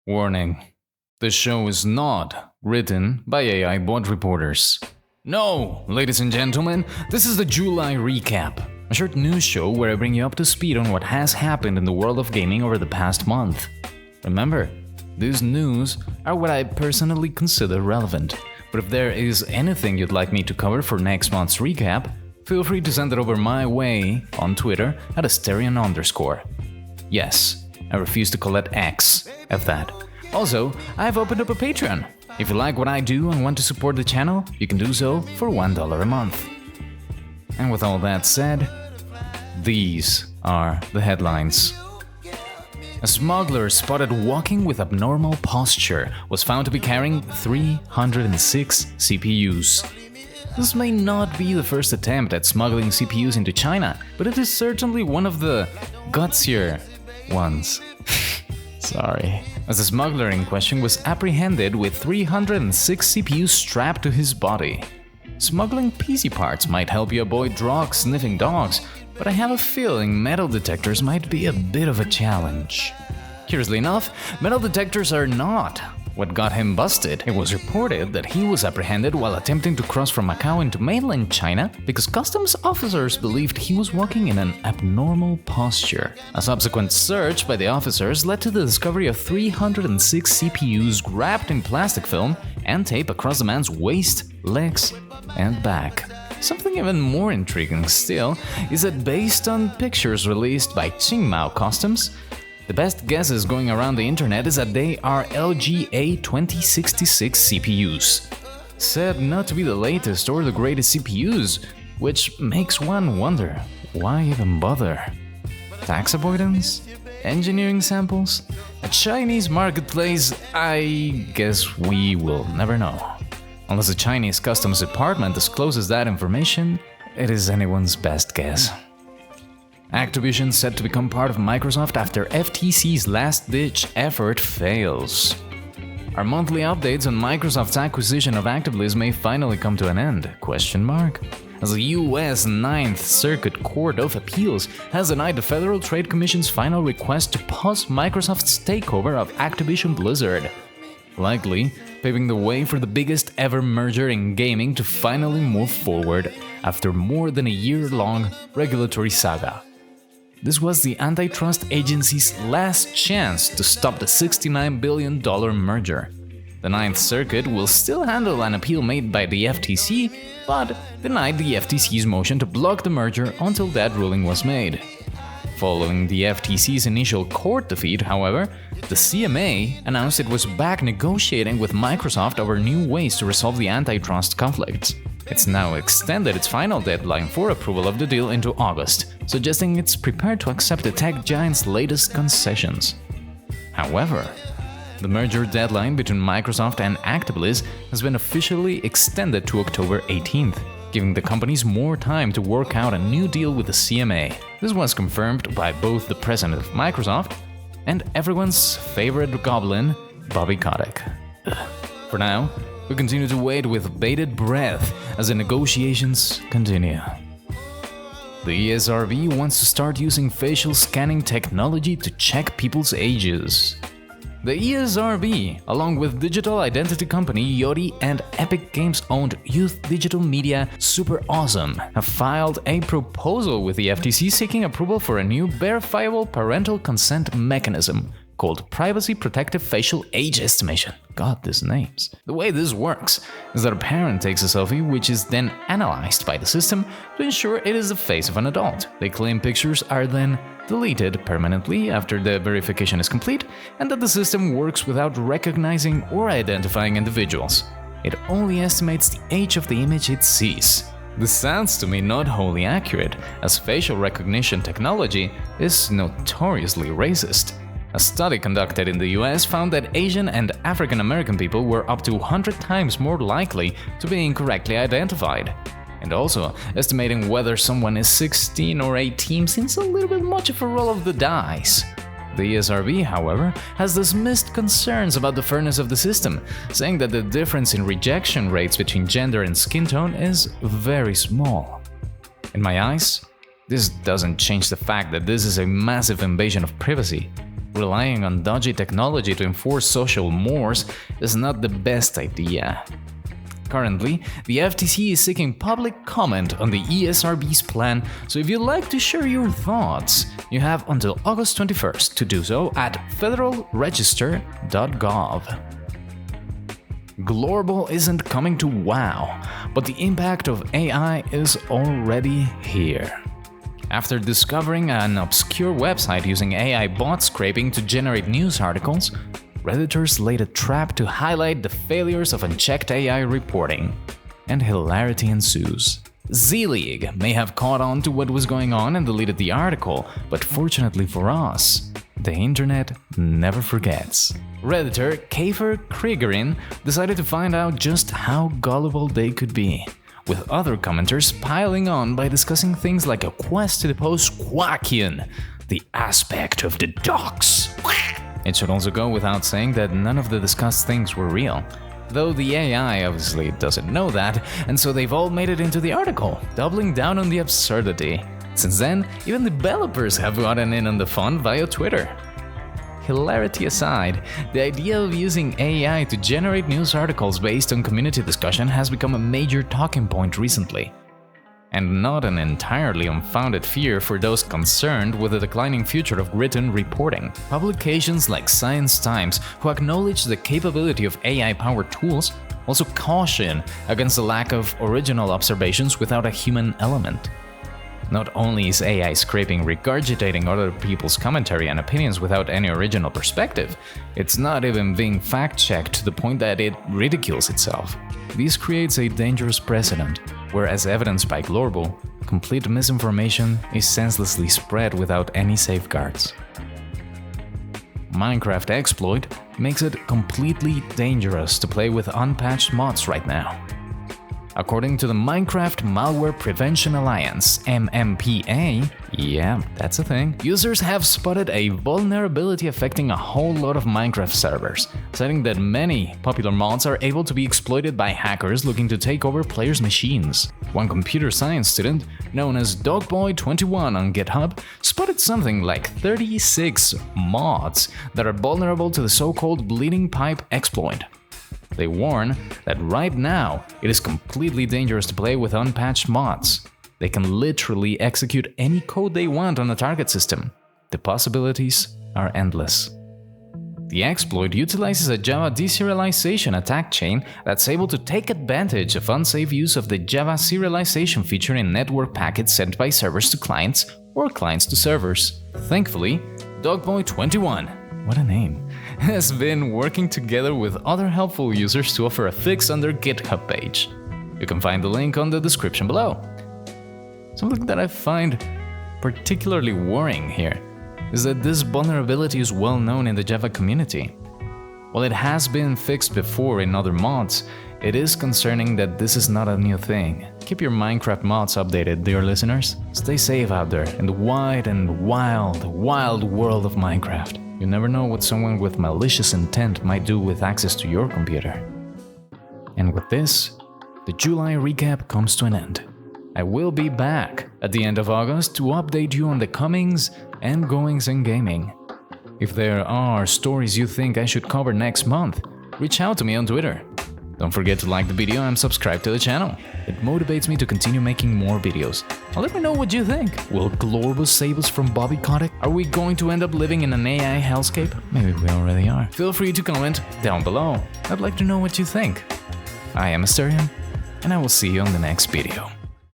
Warning: this show is not written by AI bot reporters. No, ladies and gentlemen, this is the July Recap, a short news show where I bring you up to speed on what has happened in the world of gaming over the past month. Remember, these news are what I personally consider relevant, but if there is anything you'd like me to cover for next month's recap, feel free to send it over my way on Twitter at Asterion_. Yes, I refuse to call it X, F that. Also, I've opened up a Patreon. If you like what I do and want to support the channel, you can do so for $1 a month. And with all that said, these are the headlines. A smuggler spotted walking with abnormal posture was found to be carrying 306 CPUs. This may not be the first attempt at smuggling CPUs into China, but it is certainly one of the gutsier ones. Sorry. As the smuggler in question was apprehended with 306 CPUs strapped to his body. Smuggling PC parts might help you avoid drug-sniffing dogs, but I have a feeling metal detectors might be a bit of a challenge. Curiously enough, metal detectors are not what got him busted. It was reported that he was apprehended while attempting to cross from Macau into mainland China because customs officers believed he was walking in an abnormal posture. A subsequent search by the officers led to the discovery of 306 CPUs wrapped in plastic film and tape across the man's waist, legs, and back. Something even more intriguing still is that based on pictures released by Qingmao Customs, the best guesses going around the internet is that they are LGA 2066 CPUs. Said not to be the latest or the greatest CPUs, which makes one wonder, why even bother? Tax avoidance? Engineering samples? A Chinese marketplace? I guess we will never know. Unless the Chinese Customs Department discloses that information, it is anyone's best guess. Activision set to become part of Microsoft after FTC's last-ditch effort fails. Our monthly updates on Microsoft's acquisition of actiblizz may finally come to an end, ? As the US Ninth Circuit Court of Appeals has denied the Federal Trade Commission's final request to pause Microsoft's takeover of Activision Blizzard, likely paving the way for the biggest ever merger in gaming to finally move forward after more than a year-long regulatory saga. This was the antitrust agency's last chance to stop the $69 billion merger. The Ninth Circuit will still handle an appeal made by the FTC, but denied the FTC's motion to block the merger until that ruling was made. Following the FTC's initial court defeat, however, the CMA announced it was back negotiating with Microsoft over new ways to resolve the antitrust conflicts. It's now extended its final deadline for approval of the deal into August, suggesting it's prepared to accept the tech giant's latest concessions. However, the merger deadline between Microsoft and actiblizz has been officially extended to October 18th, giving the companies more time to work out a new deal with the CMA. This was confirmed by both the president of Microsoft and everyone's favorite goblin, Bobby Kotick. For now, we continue to wait with bated breath as the negotiations continue. The ESRB wants to start using facial scanning technology to check people's ages. The ESRB, along with digital identity company Yoti and Epic Games-owned youth digital media Super Awesome, have filed a proposal with the FTC seeking approval for a new verifiable parental consent mechanism called Privacy Protective Facial Age Estimation. God, these names. The way this works is that a parent takes a selfie which is then analyzed by the system to ensure it is the face of an adult. They claim pictures are then deleted permanently after the verification is complete, and that the system works without recognizing or identifying individuals. It only estimates the age of the image it sees. This sounds to me not wholly accurate, as facial recognition technology is notoriously racist. A study conducted in the US found that Asian and African American people were up to 100 times more likely to be incorrectly identified. And also, estimating whether someone is 16 or 18 seems a little bit much of a roll of the dice. The ESRB, however, has dismissed concerns about the fairness of the system, saying that the difference in rejection rates between gender and skin tone is very small. In my eyes, this doesn't change the fact that this is a massive invasion of privacy. relying on dodgy technology to enforce social mores is not the best idea. Currently, the FTC is seeking public comment on the ESRB's plan, so if you'd like to share your thoughts, you have until August 21st to do so at federalregister.gov. Glorbo isn't coming to WoW, but the impact of AI is already here. After discovering an obscure website using AI bot scraping to generate news articles, Redditors laid a trap to highlight the failures of unchecked AI reporting, and hilarity ensues. Z-League may have caught on to what was going on and deleted the article, but fortunately for us, the internet never forgets. Redditor Kafer Kriegerin decided to find out just how gullible they could be, with other commenters piling on by discussing things like a quest to depose Quakian, the aspect of the docks. It should also go without saying that none of the discussed things were real, though the AI obviously doesn't know that, and so they've all made it into the article, doubling down on the absurdity. Since then, even developers have gotten in on the fun via Twitter. Hilarity aside, the idea of using AI to generate news articles based on community discussion has become a major talking point recently. And not an entirely unfounded fear for those concerned with the declining future of written reporting. Publications like Science Times, who acknowledge the capability of AI-powered tools, also caution against the lack of original observations without a human element. Not only is AI scraping regurgitating other people's commentary and opinions without any original perspective, it's not even being fact-checked to the point that it ridicules itself. This creates a dangerous precedent, where, as evidenced by Glorbo, complete misinformation is senselessly spread without any safeguards. Minecraft exploit makes it completely dangerous to play with unpatched mods right now. According to the Minecraft Malware Prevention Alliance, MMPA, yeah, that's a thing, users have spotted a vulnerability affecting a whole lot of Minecraft servers, citing that many popular mods are able to be exploited by hackers looking to take over players' machines. One computer science student, known as Dogboy21 on GitHub, spotted something like 36 mods that are vulnerable to the so-called bleeding pipe exploit. They warn that right now, it is completely dangerous to play with unpatched mods. They can literally execute any code they want on the target system. The possibilities are endless. The exploit utilizes a Java deserialization attack chain that's able to take advantage of unsafe use of the Java serialization feature in network packets sent by servers to clients or clients to servers. Thankfully, Dogboy21, what a name, has been working together with other helpful users to offer a fix on their GitHub page. You can find the link on the description below. Something that I find particularly worrying here is that this vulnerability is well known in the Java community. While it has been fixed before in other mods, it is concerning that this is not a new thing. Keep your Minecraft mods updated, dear listeners. Stay safe out there in the wide and wild world of Minecraft. You never know what someone with malicious intent might do with access to your computer. And with this, the July recap comes to an end. I will be back at the end of August to update you on the comings and goings in gaming. If there are stories you think I should cover next month, reach out to me on Twitter. Don't forget to like the video and subscribe to the channel. It motivates me to continue making more videos. Now let me know what you think. Will Glorbo save us from Bobby Kotick? Are we going to end up living in an AI hellscape? Maybe we already are. Feel free to comment down below. I'd like to know what you think. I am Asterion, and I will see you on the next video.